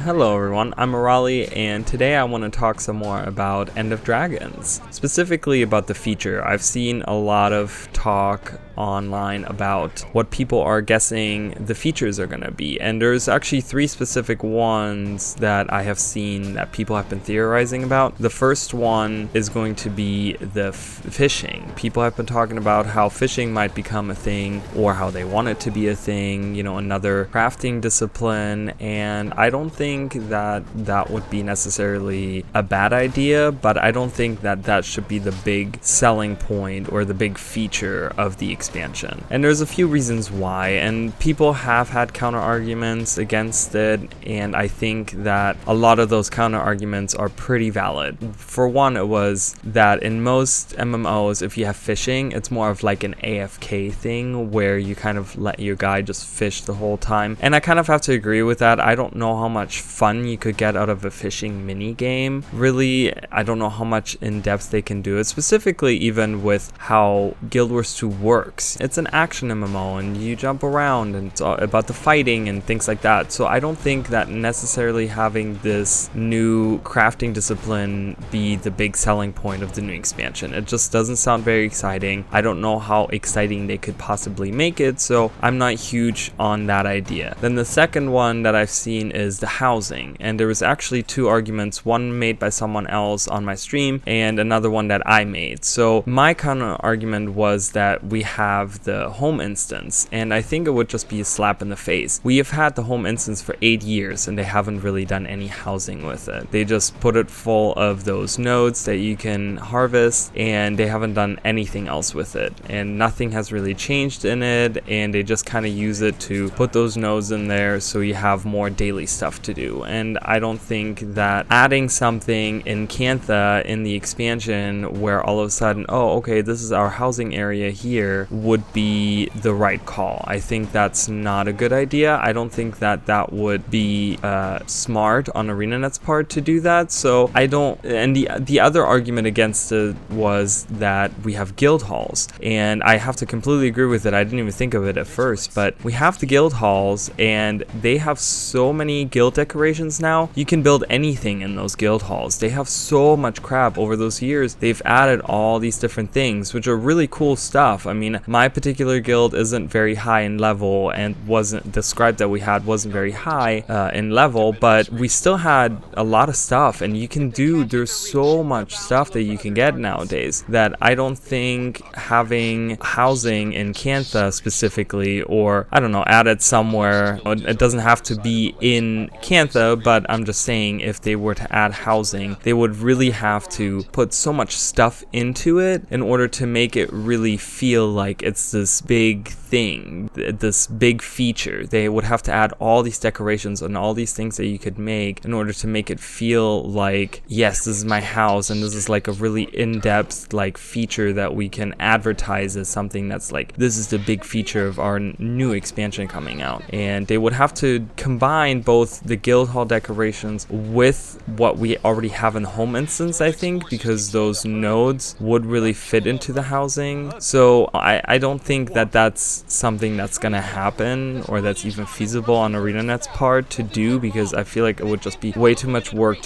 Hello everyone, I'm Morali, and today I want to talk some more about End of Dragons, specifically about the feature. I've seen a lot of talk online about what people are guessing the features are going to be, and there's actually three specific ones that I have seen that people have been theorizing about. The first one is going to be the fishing. People have been talking about how fishing might become a thing, or how they want it to be a thing, another crafting discipline, and I don't think that that would be necessarily a bad idea, but I don't think that that should be the big selling point or the big feature of the expansion. And there's a few reasons why, and people have had counter arguments against it, and I think that a lot of those counter arguments are pretty valid. For one, it was that in most MMOs, if you have fishing, it's more of like an AFK thing where you kind of let your guy just fish the whole time, and I kind of have to agree with that. I don't know how much fun you could get out of a fishing mini game. Really, I don't know how much in depth they can do it, specifically even with how Guild Wars 2 works. It's an action MMO and you jump around and it's all about the fighting and things like that. So I don't think that necessarily having this new crafting discipline be the big selling point of the new expansion. It just doesn't sound very exciting. I don't know how exciting they could possibly make it, so I'm not huge on that idea. Then the second one that I've seen is the housing, and there was actually two arguments, one made by someone else on my stream and another one that I made. So my counter argument was that we have the home instance, and I think it would just be a slap in the face. We have had the home instance for 8 years and they haven't really done any housing with it. They just put it full of those nodes that you can harvest, and they haven't done anything else with it, and nothing has really changed in it, and they just kind of use it to put those nodes in there so you have more daily stuff to do. And I don't think that adding something in Cantha in the expansion where all of a sudden, oh okay, this is our housing area here, would be the right call. I think that's not a good idea. I don't think that that would be smart on ArenaNet's part to do that. So I don't, and the other argument against it was that we have guild halls, and I have to completely agree with it. I didn't even think of it at first, but we have the guild halls and they have so many guild decorations now. You can build anything in those guild halls. They have so much crap over those years. They've added all these different things, which are really cool stuff. I mean, my particular guild isn't very high in level, and wasn't, the scribe that we had wasn't very high in level, but we still had a lot of stuff, and you can do, there's so much stuff that you can get nowadays that I don't think having housing in Cantha specifically, or I don't know, added somewhere, it doesn't have to be in Cantha, but I'm just saying if they were to add housing, they would really have to put so much stuff into it in order to make it really feel like it's this big thing, this big feature. They would have to add all these decorations and all these things that you could make in order to make it feel like, yes, this is my house, and this is like a really in-depth like feature that we can advertise as something that's like, this is the big feature of our new expansion coming out. And they would have to combine both the guild hall decorations with what we already have in home instance, I think, because those nodes would really fit into the housing. So I don't think that that's something that's gonna happen, or that's even feasible on ArenaNet's part to do, because I feel like it would just be way too much work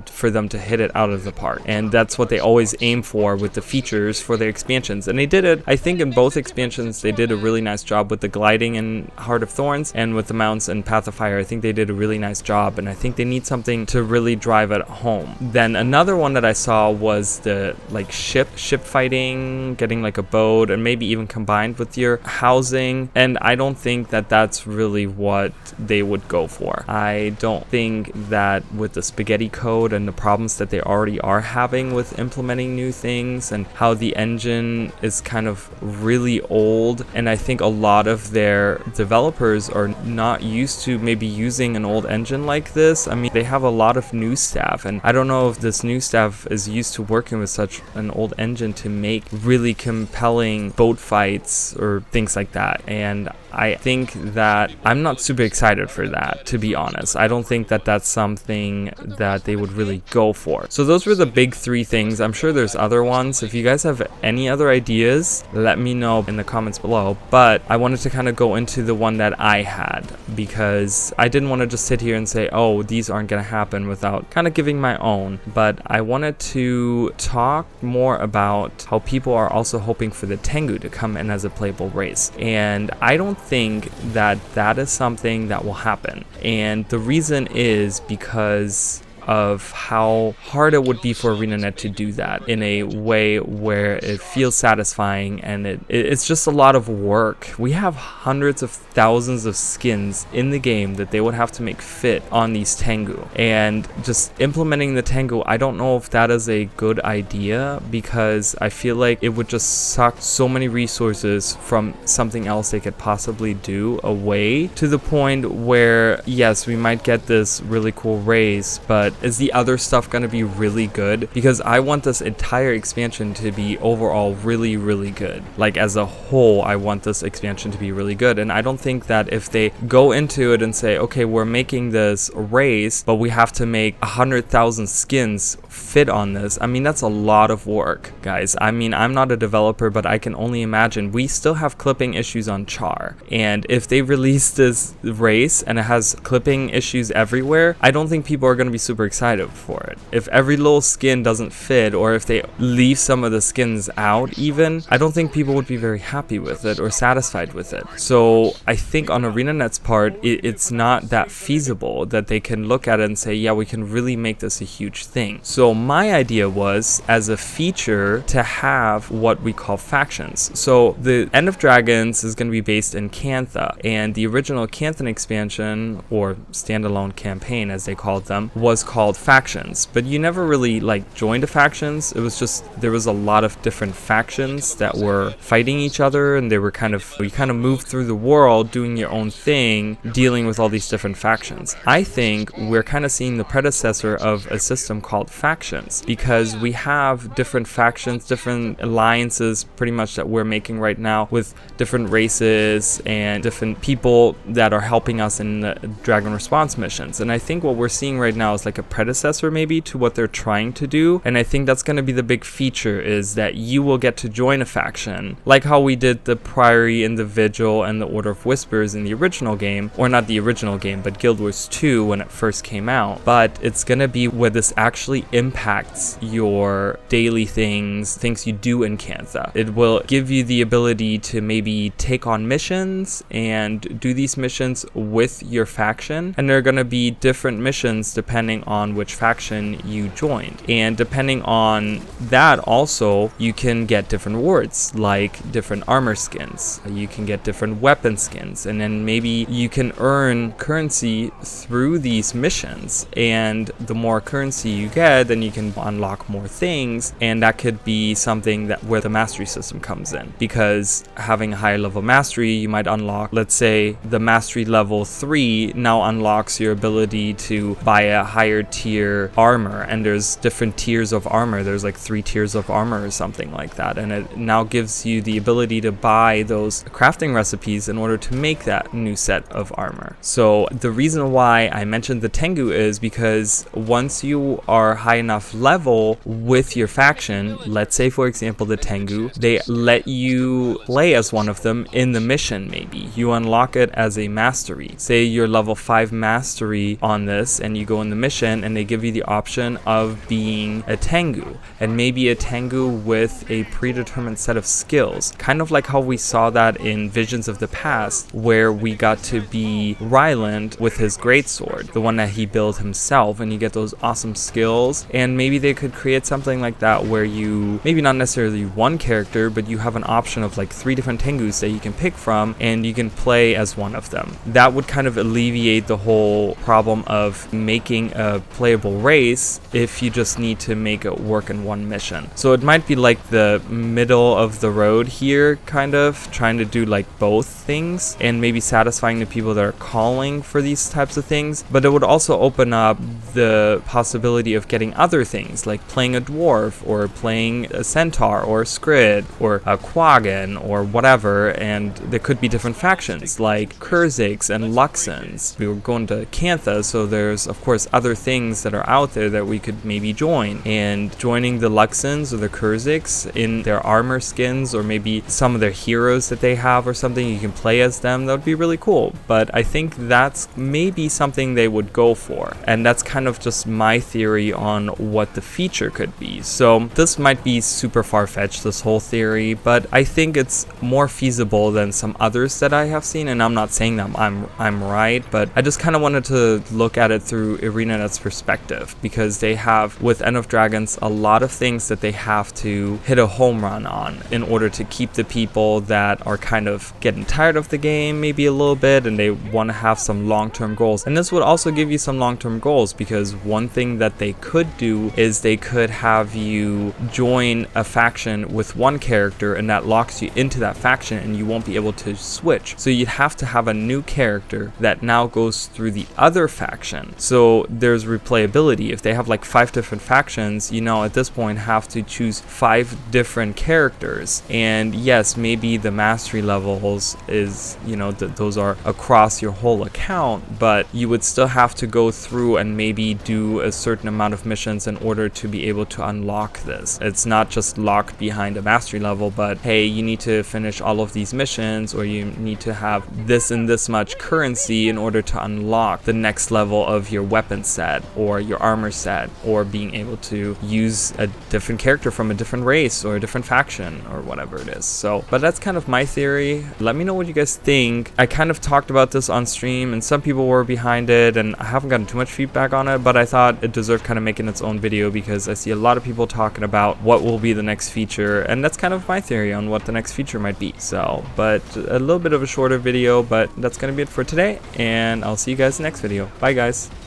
for them to hit it out of the park. And that's what they always aim for with the features for their expansions, and they did it, I think, in both expansions. They did a really nice job with the gliding in Heart of Thorns, and with the mounts in Path of Fire. I think they did a really nice job, and I think they need something to really drive it home. Then another one that I saw was the like ship fighting, getting like a boat, and maybe even combined with your housing, and I don't think that that's really what they would go for. I don't think that with the spaghetti code and the problems that they already are having with implementing new things, and how the engine is kind of really old, and I think a lot of their developers are not used to maybe using an old engine like this. I mean, they have a lot of new staff, and I don't know if this new staff is used to working with such an old engine to make really compelling boat fights or things like that. And I think that I'm not super excited for that, to be honest. I don't think that that's something that they would really go for. So those were the big 3 things. I'm sure there's other ones. If you guys have any other ideas, let me know in the comments below. But I wanted to kind of go into the one that I had, because I didn't want to just sit here and say, oh, these aren't going to happen, without kind of giving my own. But I wanted to talk more about how people are also hoping for the Tengu to come in as a playable race. And I don't think that that is something that will happen. And the reason is because of how hard it would be for ArenaNet to do that in a way where it feels satisfying, and it's just a lot of work. We have hundreds of thousands of skins in the game that they would have to make fit on these Tengu, and just implementing the Tengu, I don't know if that is a good idea, because I feel like it would just suck so many resources from something else they could possibly do away, to the point where yes, we might get this really cool race, but is the other stuff going to be really good? Because I want this entire expansion to be overall really, really good. Like as a whole, I want this expansion to be really good. And I don't think that if they go into it and say, okay, we're making this race, but we have to make 100,000 skins fit on this. I mean, that's a lot of work, guys. I mean, I'm not a developer, but I can only imagine. We still have clipping issues on Char. And if they release this race and it has clipping issues everywhere, I don't think people are going to be super excited for it. If every little skin doesn't fit, or if they leave some of the skins out even, I don't think people would be very happy with it or satisfied with it. So I think on ArenaNet's part, it's not that feasible that they can look at it and say, yeah, we can really make this a huge thing. So my idea was, as a feature, to have what we call factions. So the End of Dragons is going to be based in Cantha, and the original Canthan expansion, or standalone campaign as they called them, was called factions. But you never really like joined a factions. It was just, there was a lot of different factions that were fighting each other, and they were you kind of moved through the world doing your own thing, dealing with all these different factions. I think we're kind of seeing the predecessor of a system called factions, because we have different factions, different alliances pretty much that we're making right now, with different races and different people that are helping us in the Dragon Response missions. And I think what we're seeing right now is like a predecessor maybe to what they're trying to do. And I think that's going to be the big feature, is that you will get to join a faction, like how we did the Priory and the Vigil and the Order of Whispers in the original game, or not the original game, but Guild Wars 2 when it first came out. But it's going to be where this actually impacts your daily things you do in Cantha. It will give you the ability to maybe take on missions and do these missions with your faction, and there are going to be different missions depending on which faction you joined. And depending on that also, you can get different rewards, like different armor skins. You can get different weapon skins, and then maybe you can earn currency through these missions. And the more currency you get, then you can unlock more things, and that could be something that where the mastery system comes in. Because having a higher level mastery, you might unlock, let's say the mastery level 3 now unlocks your ability to buy a higher tier armor, and there's different tiers of armor. There's like 3 tiers of armor or something like that, and it now gives you the ability to buy those crafting recipes in order to make that new set of armor. So the reason why I mentioned the Tengu is because once you are high enough level with your faction, let's say for example the Tengu, they let you play as one of them in the mission. Maybe you unlock it as a mastery. Say you're level 5 mastery on this, and you go in the mission and they give you the option of being a Tengu, and maybe a Tengu with a predetermined set of skills, kind of like how we saw that in Visions of the Past, where we got to be Ryland with his greatsword, the one that he built himself, and you get those awesome skills. And maybe they could create something like that where you, maybe not necessarily one character, but you have an option of like 3 different Tengus that you can pick from, and you can play as one of them. That would kind of alleviate the whole problem of making a playable race if you just need to make it work in one mission. So it might be like the middle of the road here, kind of trying to do like both things, and maybe satisfying the people that are calling for these types of things. But it would also open up the possibility of getting playing other things, like playing a dwarf or playing a centaur or a squid or a quaggan or whatever, and there could be different factions like Kurziks and Luxons. We were going to Cantha, so there's of course other things that are out there that we could maybe join, and joining the Luxons or the Kurziks in their armor skins, or maybe some of their heroes that they have or something, you can play as them. That would be really cool. But I think that's maybe something they would go for, and that's kind of just my theory on what the feature could be. So this might be super far-fetched, this whole theory, but I think it's more feasible than some others that I have seen, and I'm not saying that I'm right, but I just kind of wanted to look at it through ArenaNet's perspective, because they have, with End of Dragons, a lot of things that they have to hit a home run on in order to keep the people that are kind of getting tired of the game maybe a little bit, and they want to have some long-term goals. And this would also give you some long-term goals, because one thing that they could do is they could have you join a faction with one character, and that locks you into that faction and you won't be able to switch. So you'd have to have a new character that now goes through the other faction. So there's replayability. If they have like 5 different factions, you know, at this point have to choose 5 different characters. And yes, maybe the mastery levels is, you know, those are across your whole account, but you would still have to go through and maybe do a certain amount of missions in order to be able to unlock this. It's not just locked behind a mastery level, but hey, you need to finish all of these missions, or you need to have this and this much currency in order to unlock the next level of your weapon set or your armor set, or being able to use a different character from a different race or a different faction or whatever it is. So, but that's kind of my theory. Let me know what you guys think. I kind of talked about this on stream and some people were behind it, and I haven't gotten too much feedback on it, but I thought it deserved kind of making its own video, because I see a lot of people talking about what will be the next feature, and that's kind of my theory on what the next feature might be. So, but a little bit of a shorter video, but that's gonna be it for today, and I'll see you guys in the next video. Bye guys.